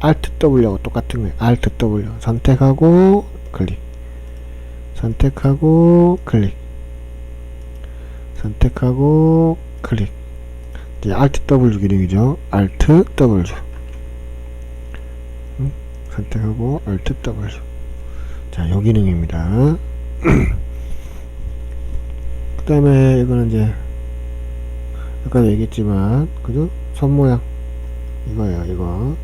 Alt W하고 똑같은 거예요. Alt W 선택하고 클릭, 선택하고 클릭, 선택하고 클릭. 이제 Alt W 기능이죠. Alt W 선택하고 Alt W. 자, 요 기능입니다. 그 다음에 이거는 이제 아까도 얘기했지만 그죠? 손 모양 이거예요. 이거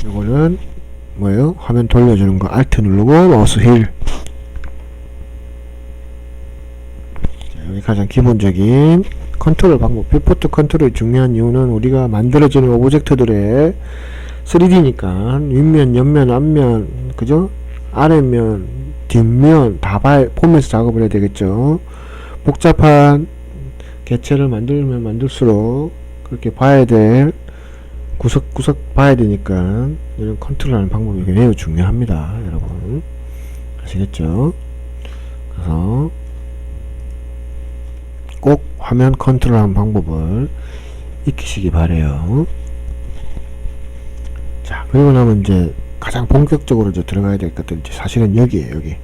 이거는 뭐예요? 화면 돌려주는 거 Alt 누르고 마우스 휠. 자, 여기 가장 기본적인 컨트롤 방법. 뷰포트 컨트롤이 중요한 이유는 우리가 만들어지는 오브젝트들의 3D니까 윗면, 옆면, 앞면, 그죠? 아래면, 뒷면 다 보면서 작업을 해야 되겠죠. 복잡한 개체를 만들면 만들수록 그렇게 봐야 될 구석구석 봐야 되니까 이런 컨트롤하는 방법이 매우 중요합니다. 여러분 아시겠죠? 그래서 꼭 화면 컨트롤하는 방법을 익히시기 바래요. 자, 그리고 나면 이제 가장 본격적으로 이제 들어가야 될 것들은 이제 사실은 여기에요. 여기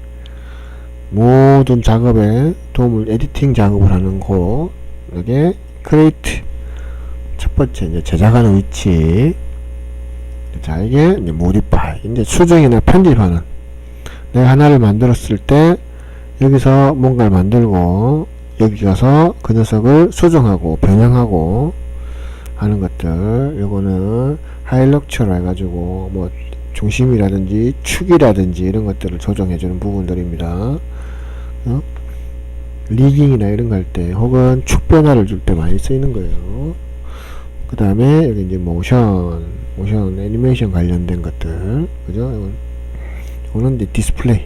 모든 작업에 도움을 에디팅 작업을 하는 곳, 여기 크리에이트 첫 번째 이제 제작하는 위치. 자, 이게 이제 모디파이, 이제 수정이나 편집하는. 내가 하나를 만들었을 때 여기서 뭔가를 만들고 여기 가서 그 녀석을 수정하고 변형하고 하는 것들. 요거는 하이럭처로 해가지고 뭐 중심이라든지 축이라든지 이런 것들을 조정해주는 부분들입니다. 리깅이나 이런 거 할 때 혹은 축 변화를 줄 때 많이 쓰이는 거예요. 그 다음에 여기 이제 모션 애니메이션 관련된 것들, 그죠? 이거는 이제 디스플레이,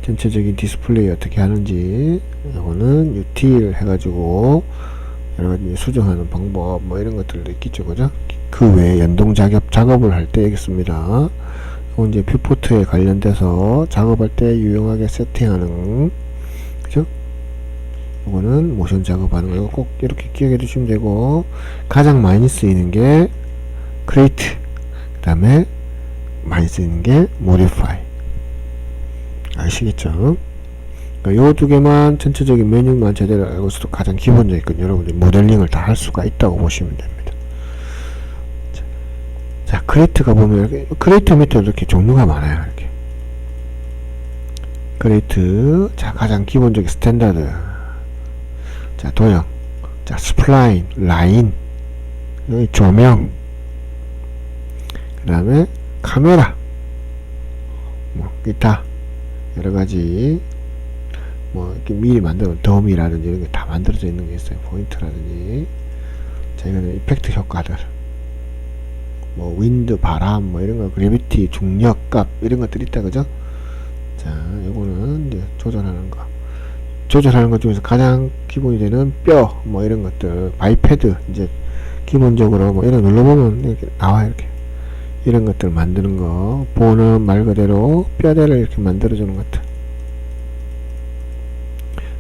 전체적인 디스플레이 어떻게 하는지, 이거는 util 해가지고 여러가지 수정하는 방법 뭐 이런 것들도 있겠죠, 그죠? 그 외에 연동 작업을 할 때 있습니다. 이건 이제 뷰포트에 관련돼서 작업할 때 유용하게 세팅하는, 그죠? 이거는 모션 작업하는 거. 꼭 이렇게 기억해 두시면 되고, 가장 많이 쓰이는 게 create, 그 다음에 많이 쓰이는 게 modify. 아시겠죠? 그러니까 요 두 개만 전체적인 메뉴만 제대로 알고 있어도 가장 기본적인 건 여러분들이 모델링을 다 할 수가 있다고 보시면 됩니다. 자, create가 보면 이렇게 create 밑에 이렇게 종류가 많아요. 이렇게 create, 자, 가장 기본적인 스탠다드. 자, 도형, 자, 스플라인, 라인, 여기 조명, 그 다음에 카메라, 뭐 기타 여러가지 뭐 이렇게 미리 만들어 더미라든지 이런 게 다 만들어져 있는 게 있어요. 포인트라든지. 자, 이거는 이펙트 효과들, 뭐 윈드, 바람, 뭐 이런 거, 그래비티, 중력값 이런 것들이 있다, 그죠? 자, 요거는 이제 조절하는 거. 조절하는 것 중에서 가장 기본이 되는 뼈, 뭐 이런 것들, 바이패드, 이제 기본적으로 뭐 이런 눌러보면 이렇게 나와. 이렇게 이런 것들 만드는 거. 보는 말 그대로 뼈대를 이렇게 만들어주는 것들.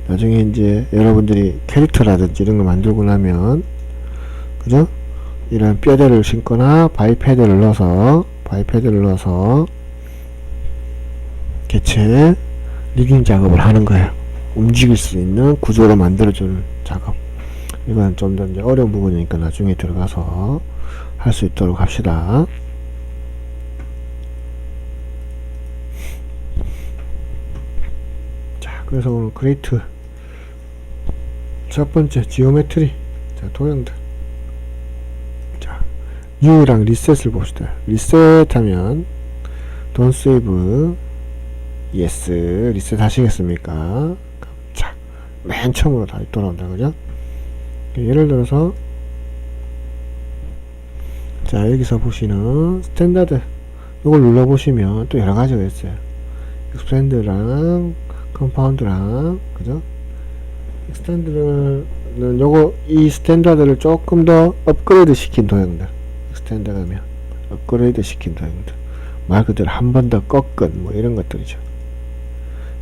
나중에 이제 여러분들이 캐릭터라든지 이런 거 만들고 나면, 그죠? 이런 뼈대를 신거나 바이패드를 넣어서 개체 리깅 작업을 하는 거예요. 움직일 수 있는 구조로 만들어주는 작업. 이건 좀 더 이제 어려운 부분이니까 나중에 들어가서 할 수 있도록 합시다. 자, 그래서 오늘 크리에이트 첫 번째 지오메트리. 자, 도형들. 자, U랑 리셋을 봅시다. 리셋하면 Don't save. Yes. 리셋 하시겠습니까? 자, 맨 처음으로 다시 돌아온다, 그죠? 예를 들어서, 자, 여기서 보시는 스탠다드, 이걸 눌러보시면 또 여러 가지가 있어요. 익스펜드랑 컴파운드랑, 그죠? 익스텐드는 요거, 이 스탠다드를 조금 더 업그레이드 시킨 도형들. 익스텐드 가면 업그레이드 시킨 도형들. 말 그대로 한 번 더 꺾은 뭐 이런 것들이죠.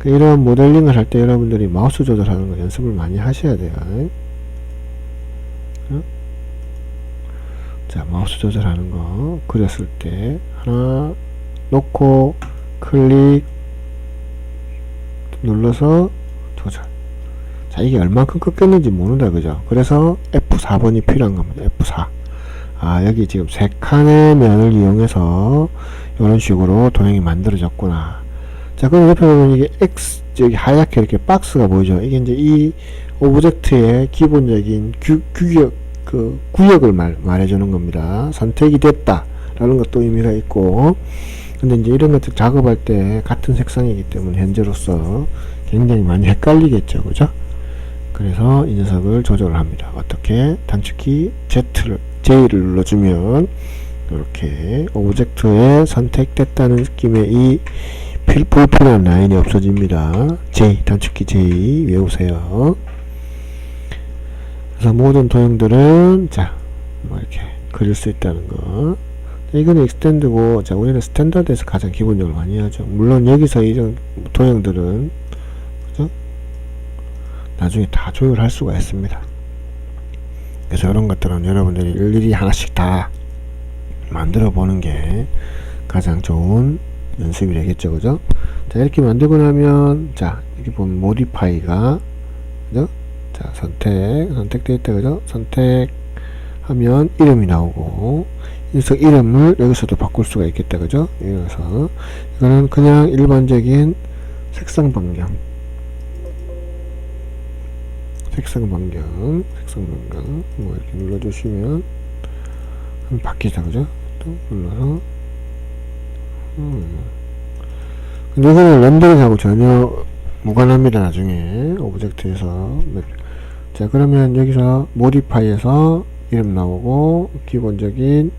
이런 모델링을 할 때 여러분들이 마우스 조절하는 거 연습을 많이 하셔야 돼요. 자, 마우스 조절하는 거 그렸을 때 하나 놓고 클릭 눌러서 조절. 자, 이게 얼만큼 꺾였는지 모른다, 그죠? 그래서 F4번이 필요한 겁니다. F4. 아, 여기 지금 3칸의 면을 이용해서 이런 식으로 도형이 만들어졌구나. 자, 그럼 옆에 보면 이게 X, 여기 하얗게 이렇게 박스가 보이죠? 이게 이제 이 오브젝트의 기본적인 구역을 말해주는 겁니다. 선택이 됐다. 라는 것도 의미가 있고, 근데 이제 이런 것들 작업할 때 같은 색상이기 때문에 현재로서 굉장히 많이 헷갈리겠죠. 그죠? 그래서 이 녀석을 조절을 합니다. 어떻게? 단축키 J를 눌러주면 이렇게 오브젝트에 선택됐다는 느낌의 이 불필요한 라인이 없어집니다. 단축키 J 외우세요. 그래서 모든 도형들은 뭐 이렇게 그릴 수 있다는 거. 이거는 익스텐드고, 우리는 스탠다드에서 가장 기본적으로 많이 하죠. 물론 여기서 이런 도형들은 그죠? 나중에 다 조율할 수가 있습니다. 그래서 이런 것들은 여러분들이 일일이 하나씩 다 만들어 보는 게 가장 좋은 연습이 되겠죠. 그죠? 자, 이렇게 만들고 나면, 이렇게 보면 모디파이가, 그죠? 선택되어 있다. 그죠? 선택하면 이름이 나오고, 그래서 이름을 여기서도 바꿀 수가 있겠다. 그죠? 그래서 이거는 그냥 일반적인 색상 변경 뭐 이렇게 눌러주시면 바뀌죠. 그죠? 또 눌러서 근데 이거는 렌더링하고 전혀 무관합니다. 나중에 오브젝트에서. 자, 그러면 여기서 모디파이에서 이름 나오고, 기본적인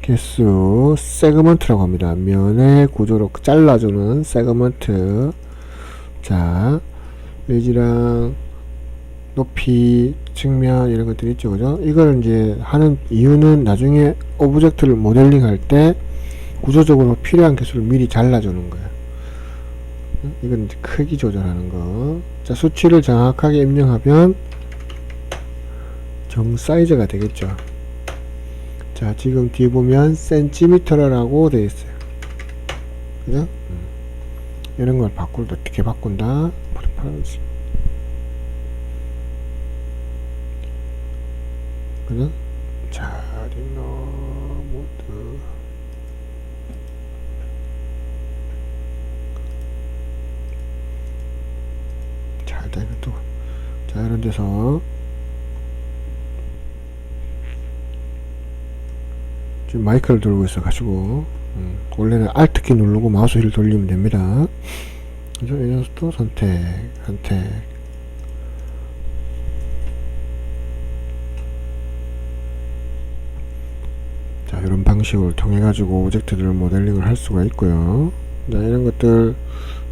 개수 세그먼트라고 합니다. 면의 구조로 잘라주는 세그먼트. 자, 레지랑 높이, 측면 이런 것들이 있죠. 그죠? 이걸 이제 하는 이유는 나중에 오브젝트를 모델링 할 때 구조적으로 필요한 개수를 미리 잘라주는 거예요. 이건 이제 크기 조절하는 거. 자, 수치를 정확하게 입력하면 정 사이즈가 되겠죠. 자, 지금 뒤에 보면 센티미터라고 되어 있어요. 그죠? 이런 걸 어떻게 바꾼다? 그죠? 자, 리노 모드. 자, 일단 이것도. 자, 이런 데서 지금 마이크를 들고 있어가지고 원래는 Alt키 누르고 마우스 휠 돌리면 됩니다. 그래서 이 녀석도 선택. 자, 이런 방식을 통해 가지고 오브젝트들을 모델링을 할 수가 있고요. 자, 이런 것들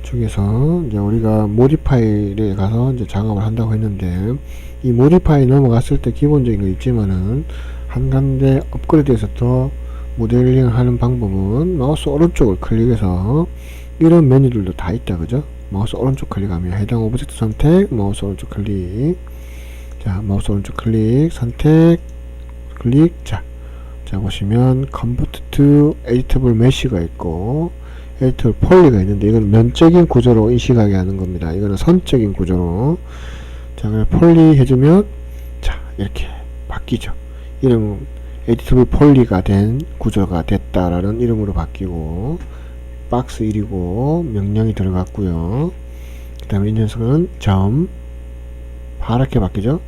중에서 이제 우리가 모디파이에 가서 이제 작업을 한다고 했는데, 이 모디파이 넘어갔을 때 기본적인 거 있지만은 한가운데 업그레이드해서 더 모델링 하는 방법은 마우스 오른쪽을 클릭해서 이런 메뉴들도 다 있다. 그죠? 마우스 오른쪽 클릭하면 해당 오브젝트 선택, 마우스 오른쪽 클릭. 자, 마우스 오른쪽 클릭, 선택, 클릭. 자, 보시면 Convert to Editable Mesh가 있고 Editable Poly가 있는데, 이건 면적인 구조로 인식하게 하는 겁니다. 이거는 선적인 구조로. 자, 그래 폴리 해주면 이렇게 바뀌죠. 이름 에디터블 폴리가 된 구조가 됐다라는 이름으로 바뀌고, 박스 1이고 명령이 들어갔고요. 그 다음에 이 녀석은 점 파랗게 바뀌죠.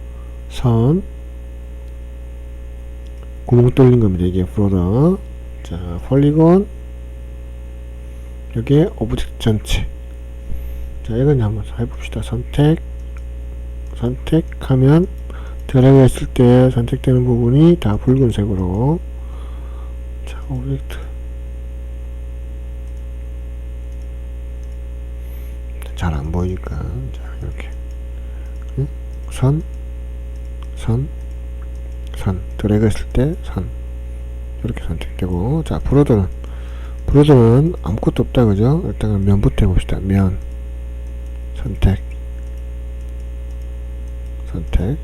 선 구멍 뚫린 겁니다. 이게 브로더. 자, 폴리곤, 여기에 오브젝트 전체. 자, 이건 한번 해봅시다. 선택하면 드래그 했을 때 선택되는 부분이 다 붉은색으로. 자, 오브젝트. 잘 안 보이니까. 자, 이렇게. 선. 드래그 했을 때 선. 이렇게 선택되고. 자, 브로더는 아무것도 없다. 그죠? 일단 면부터 해봅시다. 면. 선택, 선택,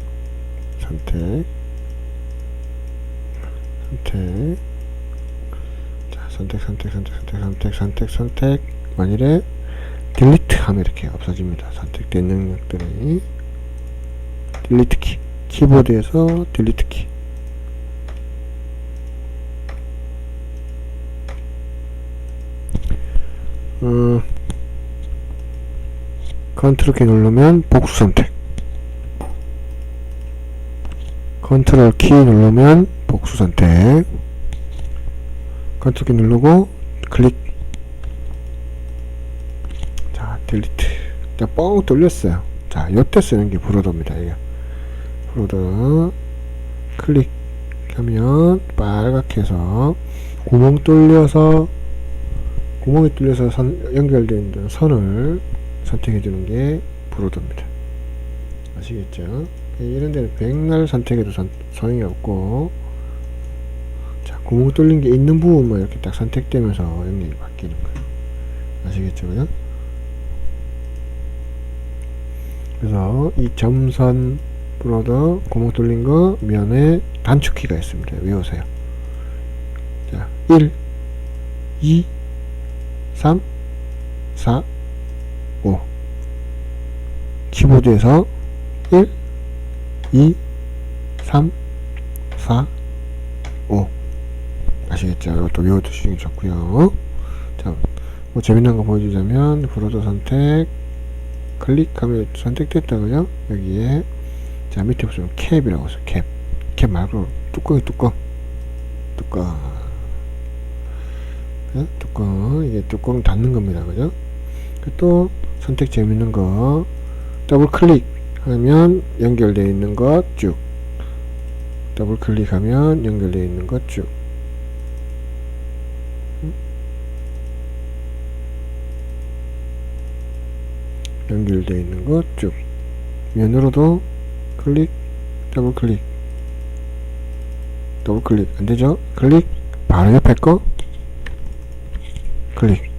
선택, 선택. 자, 선택, 선택, 선택, 선택, 선택, 선택, 선택. 만일에 딜리트 하면 이렇게 없어집니다. 선택된 능력들이. 딜리트 키, 키보드에서 딜리트 키. 컨트롤 키 누르면 복수 선택, 컨트롤 키 누르면 복수 선택, 컨트롤 키 누르고 클릭. 자, 딜리트. 자, 뻥 뚫렸어요. 자, 요때 쓰는 게 브로더입니다. 이게 브로더. 클릭하면 빨갛게 해서 구멍이 뚫려서 연결되어 있는 선을 선택해 주는 게 브로더입니다. 아시겠죠? 이런 데는 백날 선택해도 소용이 없고, 자, 구멍 뚫린 게 있는 부분만 이렇게 딱 선택되면서 연결이 바뀌는 거예요. 아시겠죠? 그죠? 그래서 이 점선 브로더 구멍 뚫린 거 면에 단축키가 있습니다. 외우세요. 자, 1, 2, 3, 4, 5. 키보드에서 1, 2, 3, 4, 5. 아시겠죠? 이것도 외워두시는 게 좋고요. 자, 뭐 재밌는 거 보여주자면 브로더 선택 클릭하면 선택됐다고요. 여기에 자, 밑에 보시면 캡이라고 있어요. 캡 말고 뚜껑. 뚜껑. 이게 뚜껑 닫는 겁니다. 그죠? 또 선택 재밌는 거 더블 클릭하면 연결되어 있는 것 쭉, 더블 클릭하면 연결되어 있는 것 쭉. 연결되어 있는 것 쭉. 면으로도 클릭, 더블 클릭, 더블 클릭 안되죠? 클릭, 바로 옆에 거 클릭,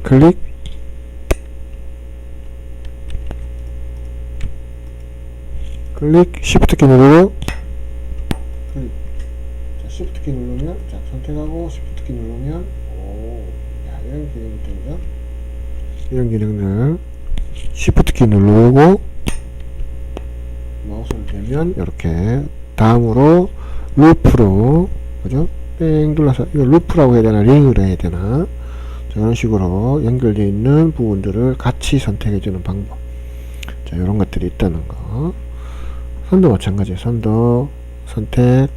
클릭, 시프트 키 누르고 클릭. 자, 시프트 키 누르면, 자, 선택하고 시프트 키 누르면, 오, 야, 이런 기능들이죠. 이런 기능들 시프트 키 누르고 마우스를 대면 이렇게 다음으로 루프로, 그죠? 뺑 눌러서, 이거 루프라고 해야 되나 링으로 해야 되나, 자, 이런 식으로 연결되어 있는 부분들을 같이 선택해주는 방법. 자, 이런 것들이 있다는 거. 선도 마찬가지예요. 선도 선택,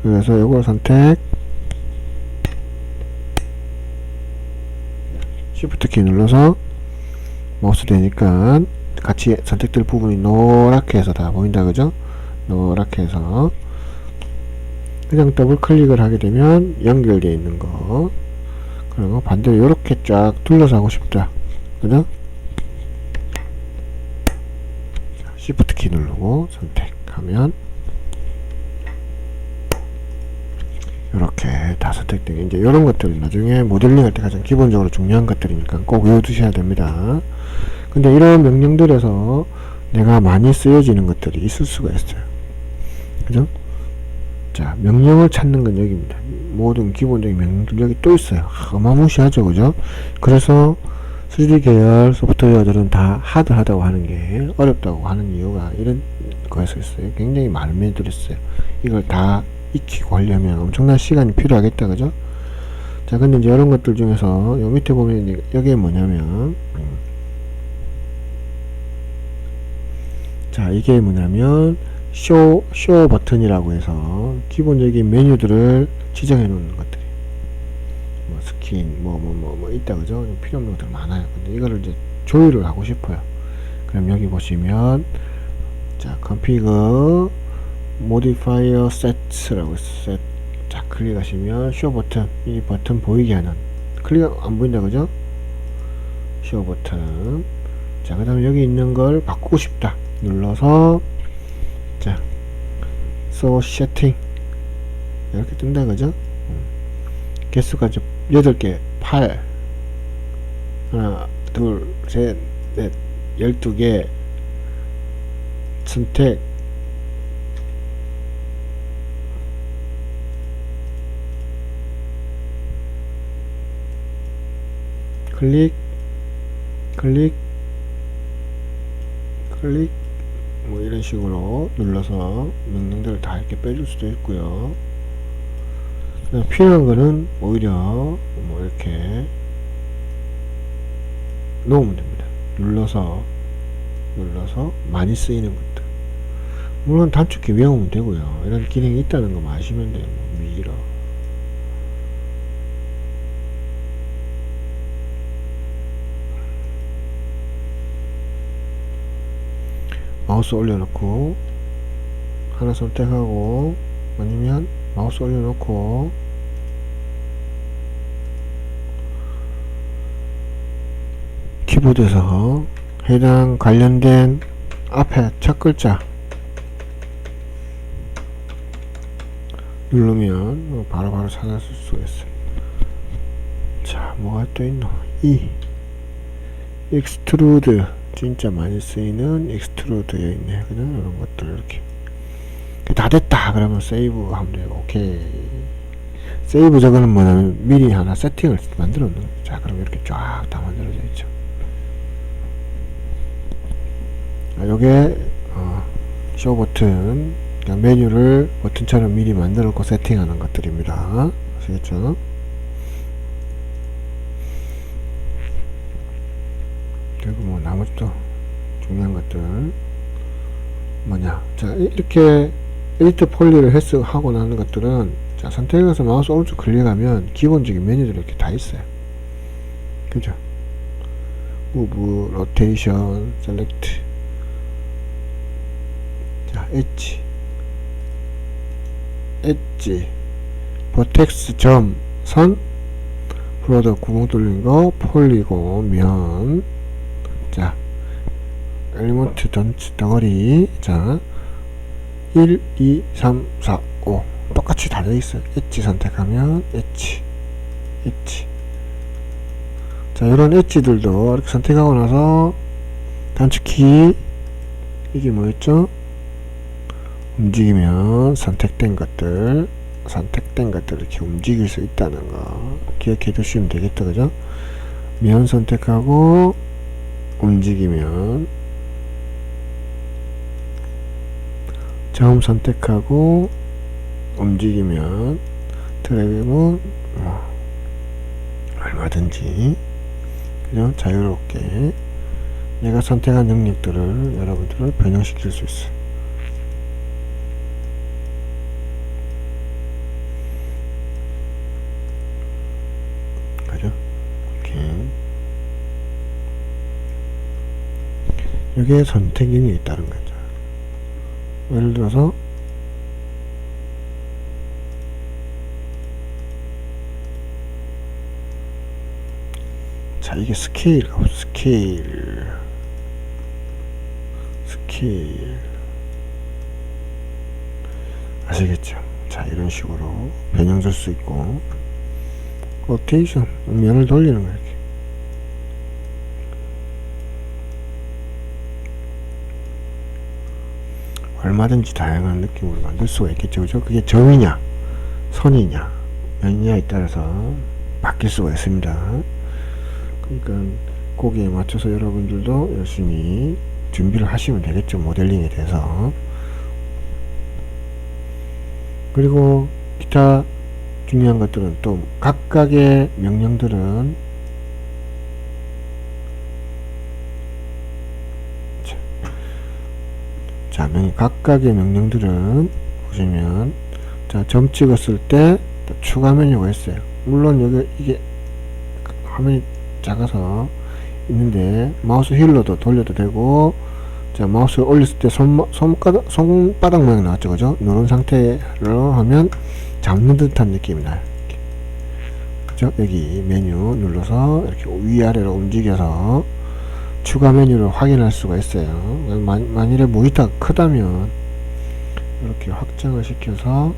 그래서 이걸 선택, 시프트 키 눌러서 마우스 되니까 같이 선택될 부분이 노랗게 해서 다 보인다. 그죠? 노랗게 해서 그냥 더블 클릭을 하게 되면 연결되어 있는 거, 그리고 반대로 이렇게 쫙 둘러서 하고 싶다. 그죠? 시프트 키 누르고 선택하면 이렇게 다 선택되게, 이제 이런 것들은 나중에 모델링 할 때 가장 기본적으로 중요한 것들이니까 꼭 외워두셔야 됩니다. 근데 이런 명령들에서 내가 많이 쓰여지는 것들이 있을 수가 있어요. 그죠? 자, 명령을 찾는 건 여기입니다. 모든 기본적인 명령들 여기 또 있어요. 어마무시하죠. 그죠? 그래서 3D 계열 소프트웨어들은 다 하드하다고 하는 게 어렵다고 하는 이유가 이런 거에서 있어요. 굉장히 많은 면들이 있어요. 이걸 다 익히고 하려면 엄청난 시간이 필요하겠다. 그죠? 자, 근데 이제 이런 것들 중에서 요 밑에 보면 여기에 뭐냐면, 자, 이게 뭐냐면 쇼 버튼이라고 해서 기본적인 메뉴들을 지정해 놓는 것들이, 뭐 스킨 뭐 있다. 그죠? 필요 없는 것들 많아요. 근데 이거를 이제 조율을 하고 싶어요. 그럼 여기 보시면, 자, config modifier sets라고 있어요. 자, 클릭하시면 쇼 버튼, 이 버튼 보이게 하는, 클릭 안 보인다. 그죠? 쇼 버튼. 자, 그 다음에 여기 있는 걸 바꾸고 싶다 눌러서, 자, so setting 이렇게 뜬다. 그죠? 개수가 8개 8, 하나 둘 셋 넷, 12개 선택 클릭 클릭 클릭 뭐 이런 식으로 눌러서 명령들을 다 이렇게 빼줄 수도 있고요. 필요한 거는 오히려 뭐 이렇게 놓으면 됩니다. 눌러서 많이 쓰이는 것들, 물론 단축키 외우면 되고요. 이런 기능이 있다는 것만 아시면 돼요. 뭐 미러, 마우스 올려놓고 하나 선택하고, 아니면 마우스 올려놓고 키보드에서 해당 관련된 앞에 첫 글자 누르면 바로바로 찾았을 수가 있어요. 자, 뭐가 또 있노? 익스트루드, 진짜 많이 쓰이는 익스트루드에 있네. 그냥 이런 것들 이렇게 다 됐다 그러면 세이브 하면 돼요. 오케이. 세이브 저거는 뭐냐면 미리 하나 세팅을 만들어 놓는 거죠. 자, 그럼 이렇게 쫙 다 만들어져 있죠. 요게 쇼 버튼, 그러니까 메뉴를 버튼처럼 미리 만들어 놓고 세팅하는 것들입니다. 아시겠죠? 그리고 뭐 나머지도 중요한 것들 뭐냐, 자, 이렇게 에디터 폴리를 하고 나는 것들은, 자, 선택해서 마우스 오른쪽 클릭하면 기본적인 메뉴들이 이렇게 다 있어요. 그죠? 무브, 로테이션, 셀렉트, 자, 엣지, 버텍스 점, 선, 브로더 구멍 뚫린 거, 폴리곤, 면, 자, 엘리먼트 덩어리, 자, 1, 2, 3, 4, 5 똑같이 다 되어있어요. 엣지 선택하면 엣지. 자, 이런 엣지들도 이렇게 선택하고 나서 단축키, 이게 뭐였죠? 움직이면 선택된 것들 이렇게 움직일 수 있다는 거 기억해 두시면 되겠다. 그죠? 면 선택하고 움직이면, 점 선택하고 움직이면, 드래그는 얼마든지 그냥 자유롭게 내가 선택한 영역들을 여러분들을 변형시킬 수 있어요. 그죠? 이게 선택 영역이 있다는 거죠. 예를 들어서 자, 이게 스케일 아시겠죠? 자, 이런 식으로 변형 줄 수 있고, 로테이션, 면을 돌리는 거 이렇게. 얼마든지 다양한 느낌으로 만들 수가 있겠죠. 그죠? 그게 점이냐 선이냐 면이냐에 따라서 바뀔 수가 있습니다. 그러니까 거기에 맞춰서 여러분들도 열심히 준비를 하시면 되겠죠. 모델링에 대해서. 그리고 기타 중요한 것들은 또 각각의 명령들은 자, 각각의 명령들은 보시면, 자, 점 찍었을 때 추가 메뉴가 있어요. 물론 여기 이게 화면이 작아서 있는데 마우스 휠로도 돌려도 되고, 자, 마우스를 올렸을 때 손바닥 모양 나왔죠. 그죠? 누른 상태로 하면 잡는 듯한 느낌이 나요. 이렇게. 그죠? 여기 메뉴 눌러서 이렇게 위아래로 움직여서 추가 메뉴를 확인할 수가 있어요. 만일에 모니터가 크다면 이렇게 확장을 시켜서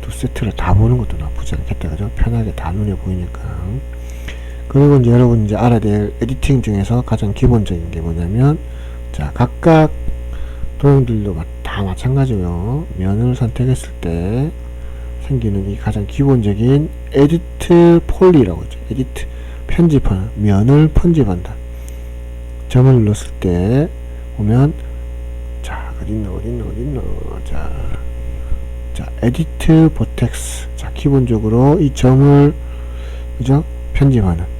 두 세트를 다 보는 것도 나쁘지 않겠다. 그죠? 편하게 다 눈에 보이니까. 그리고 이제 여러분 이제 알아야 될 에디팅 중에서 가장 기본적인 게 뭐냐면, 자, 각각 도형들도 다 마찬가지고요. 면을 선택했을 때 생기는 이 가장 기본적인 에디트 폴리라고 있죠. 에디트, 편집하는, 면을 편집한다. 점을 눌렀을 때 보면, 자, 어딨나. 자, 에디트 버텍스. 자, 기본적으로 이 점을, 그죠? 편집하는.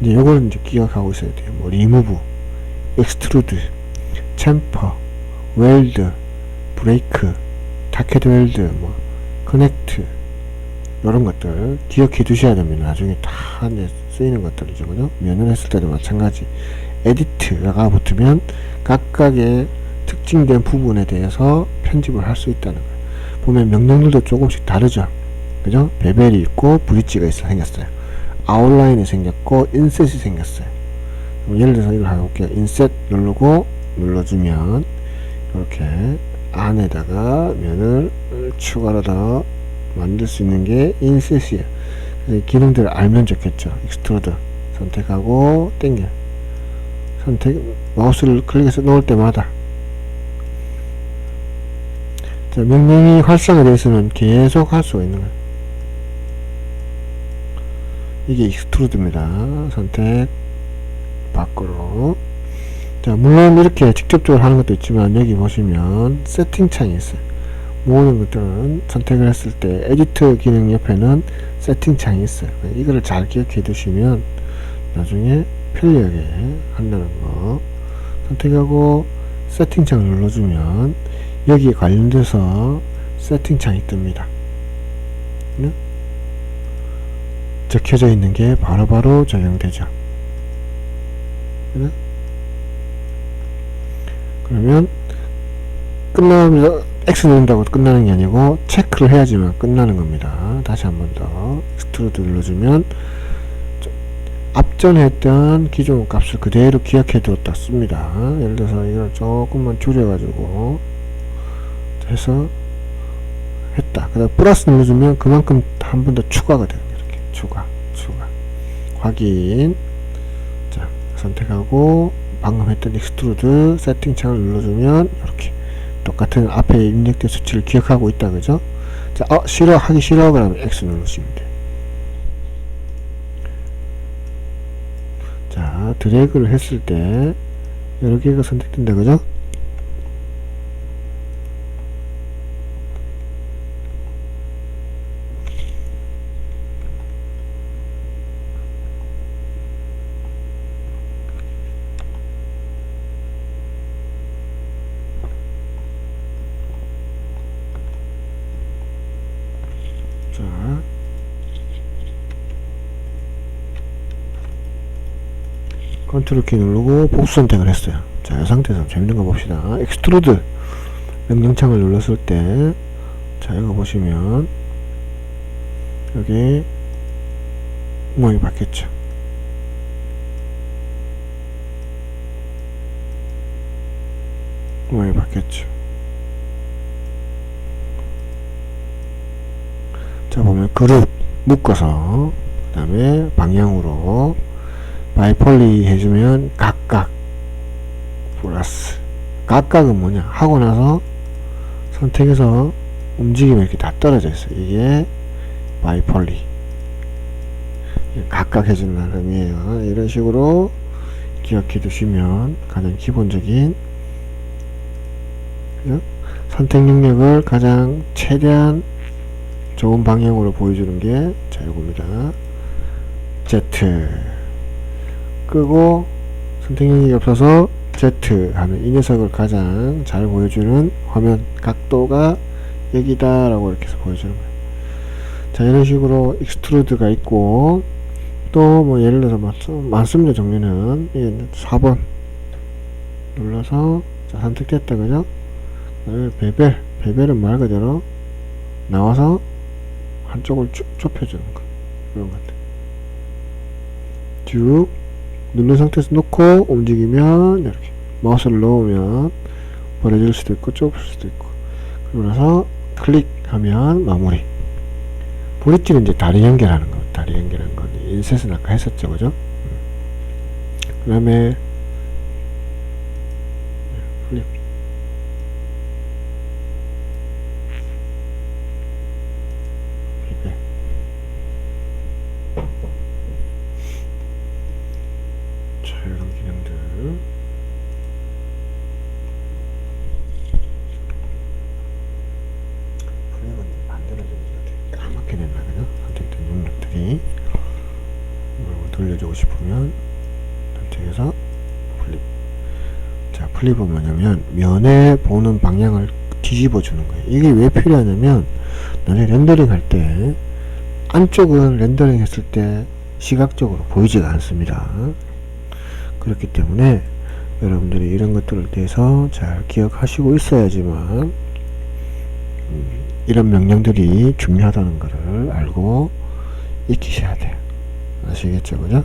이제 요거는 이제 기억하고 있어야 돼요. 뭐, 리무브, 익스트루드, 챔퍼, 웰드, 브레이크, 타켓 웰드, 뭐, 커넥트, 이런 것들 기억해 두셔야 됩니다. 나중에 다 이제 쓰이는 것들이죠. 그죠? 면을 했을 때도 마찬가지. 에디트가 붙으면 각각의 특징된 부분에 대해서 편집을 할 수 있다는 거예요. 보면 명령들도 조금씩 다르죠. 그죠? 베벨이 있고 브릿지가 생겼어요. 아웃라인이 생겼고 인셋이 생겼어요. 예를 들어서 이걸 해볼게요. 인셋 누르고 눌러주면 이렇게 안에다가 면을 추가로 더 만들 수 있는 게 인셋이에요. 그래서 기능들을 알면 좋겠죠. 익스트루드 선택하고 땡겨. 마우스를 클릭해서 놓을 때마다, 자, 명령이 활성화되어 있으면 계속 할 수가 있는 거예요. 이게 익스트루드입니다. 선택 밖으로. 자, 물론 이렇게 직접적으로 하는 것도 있지만 여기 보시면 세팅창이 있어요. 모든 것들은 선택을 했을 때 에디트 기능 옆에는 세팅창이 있어요. 이거를 잘 기억해 두시면 나중에 편리하게 한다는 거. 선택하고 세팅창을 눌러주면 여기에 관련돼서 세팅창이 뜹니다. 네? 적혀져 있는 게 바로바로 적용되죠. 네? 그러면 끝나면 X 누른다고 끝나는 게 아니고 체크를 해야지만 끝나는 겁니다. 다시 한 번 더 익스트루드 눌러주면 앞전에 했던 기존 값을 그대로 기억해 두었다 씁니다. 예를 들어서 이걸 조금만 줄여가지고 해서 했다. 그 다음 플러스 눌러주면 그만큼 한 번 더 추가가 되는 거예요. 이렇게 추가 확인. 자, 선택하고 방금 했던 익스트루드 세팅창을 눌러주면 이렇게 똑같은 앞에 입력된 수치를 기억하고 있다. 그죠? 자, 싫어, 하기 싫어. 그러면 X 누르시면 돼요. 자, 드래그를 했을 때 여러 개가 선택된다. 그죠? 자, 컨트롤 키 누르고 복수 선택을 했어요. 자, 이 상태에서 재밌는 거 봅시다. 익스트루드 명령창을 눌렀을 때, 자, 이거 보시면 여기 모양이 바뀌었죠. 모양이 바뀌었죠. 자, 보면 그룹 묶어서 그 다음에 방향으로 바이폴리 해주면 각각 플러스. 각각은 뭐냐, 하고 나서 선택해서 움직이면 이렇게 다 떨어져 있어요. 이게 바이폴리, 각각 해준다는 의미에요. 이런 식으로 기억해 두시면 가장 기본적인 선택 능력을 가장 최대한 좋은 방향으로 보여주는 게 자, 이겁니다. Z 끄고 선택 능력이 없어서 Z 하면 이 녀석을 가장 잘 보여주는 화면 각도가 여기다 라고 이렇게 해서 보여주는 거예요. 자, 이런 식으로 익스트루드가 있고, 또 뭐 예를 들어서 많습니다. 종류는 4번 눌러서, 자, 선택됐다. 그죠? 베벨은 말 그대로 나와서 한쪽을 쭉 좁혀주는 거, 이런 것들 쭉 누른 상태에서 놓고 움직이면 이렇게 마우스를 넣으면 벌어질 수도 있고 좁을 수도 있고, 그러고 나서 클릭하면 마무리. 브릿지는 이제 다리 연결하는 거. 다리 연결하는 건 인셋은 아까 했었죠, 그죠? 그 다음에 플립. 플립. 자, 이런 기능들. 플립은 만들어주는 게 까맣게 됐나, 그죠? 선택된 영역들이. 이걸 돌려주고 싶으면 선택해서 플립. 자, 플립은 뭐냐면 면에 보는 방향을 뒤집어 주는 거예요. 이게 왜 필요하냐면 나중에 렌더링 할 때 안쪽은 렌더링 했을 때 시각적으로 보이지가 않습니다. 그렇기 때문에 여러분들이 이런 것들을 대해서 잘 기억하시고 있어야지만 이런 명령들이 중요하다는 것을 알고 익히셔야 돼요. 아시겠죠, 그죠?